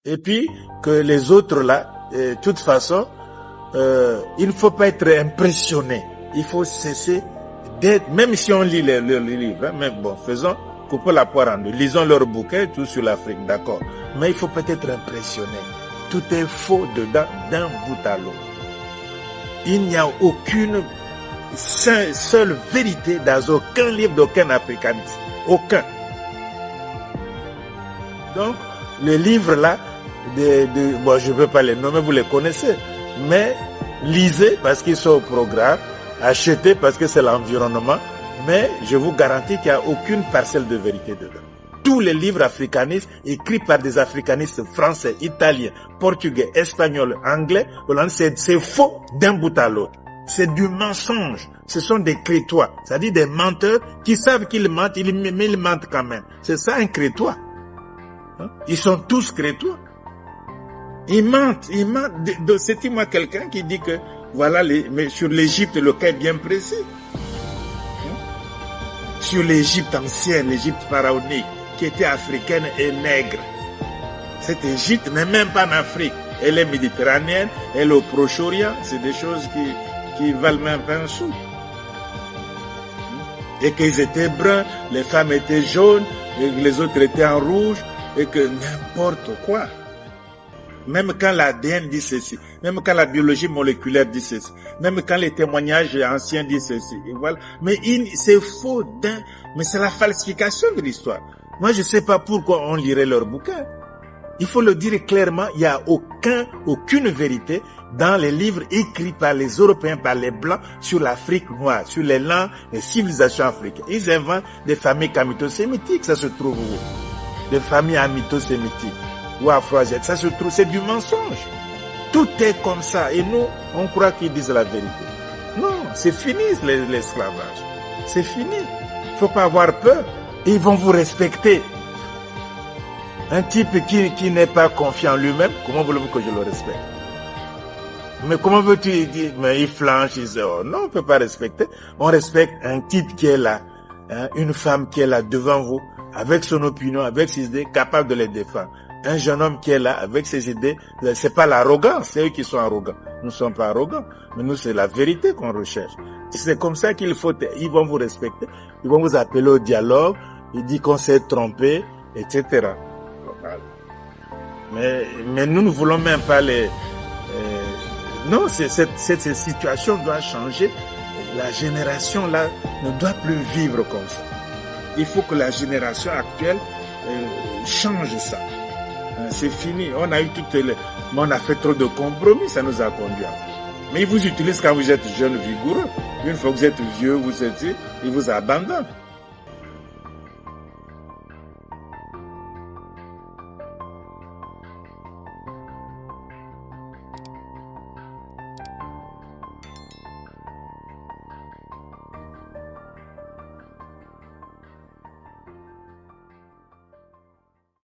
Et puis, que les autres là, de toute façon, il ne faut pas être impressionné. Il faut cesser d'être, même si on lit les livres, hein, mais bon, coupons la poire en deux. Lisons leur bouquin, tout sur l'Afrique, d'accord. Mais il faut peut-être impressionné. Tout est faux dedans, d'un bout à l'autre. Il n'y a aucune seule vérité dans aucun livre d'aucun africaniste. Aucun. Donc, les livres là, bon, je ne veux pas les nommer, vous les connaissez, mais lisez parce qu'ils sont au programme, achetez parce que c'est l'environnement, mais je vous garantis qu'il n'y a aucune parcelle de vérité dedans. Tous les livres africanistes écrits par des africanistes français, italiens, portugais, espagnols, anglais, c'est faux d'un bout à l'autre. C'est du mensonge. Ce sont des crétois, c'est-à-dire des menteurs qui savent qu'ils mentent, mais ils mentent quand même. C'est ça un crétois. Ils sont tous crétois. Ils mentent. C'est-il-moi quelqu'un qui dit que, voilà, mais sur l'Égypte, le cas est bien précis. Sur l'Égypte ancienne, l'Égypte pharaonique, qui était africaine et nègre. Cette Égypte n'est même pas en Afrique. Elle est méditerranéenne, elle est au Proche-Orient. C'est des choses qui valent même pas un sou. Et qu'ils étaient bruns, les femmes étaient jaunes, et les autres étaient en rouge, et que n'importe quoi. Même quand l'ADN dit ceci, même quand la biologie moléculaire dit ceci, même quand les témoignages anciens disent ceci, et voilà. Mais c'est faux, mais c'est la falsification de l'histoire. Moi, je sais pas pourquoi on lirait leur bouquin. Il faut le dire clairement, il n'y a aucune vérité dans les livres écrits par les Européens, par les Blancs, sur l'Afrique noire, sur les langues, les civilisations africaines. Ils inventent des familles camito-sémitiques, ça se trouve où? Des familles amito-sémitiques ou afro-asiatiques, ça se trouve, c'est du mensonge. Tout est comme ça, et nous, on croit qu'ils disent la vérité. Non, c'est fini l'esclavage. C'est fini. Il faut pas avoir peur. Ils vont vous respecter. Un type qui n'est pas confiant en lui-même, comment voulez-vous que je le respecte? Mais comment veux-tu dire, mais il flanche, il dit, oh non, on ne peut pas respecter. On respecte un type qui est là, hein, une femme qui est là devant vous, avec son opinion, avec ses idées, capable de les défendre. Un jeune homme qui est là, avec ses idées, c'est pas l'arrogance, c'est eux qui sont arrogants. Nous ne sommes pas arrogants, mais nous, c'est la vérité qu'on recherche. C'est comme ça qu'il faut, ils vont vous respecter, ils vont vous appeler au dialogue, ils disent qu'on s'est trompé, etc. Mais nous ne voulons même pas non, cette situation doit changer. La génération là ne doit plus vivre comme ça. Il faut que la génération actuelle change ça. C'est fini. On a eu on a fait trop de compromis, ça nous a conduit. Mais ils vous utilisent quand vous êtes jeune, vigoureux. Une fois que vous êtes vieux, ils vous abandonnent.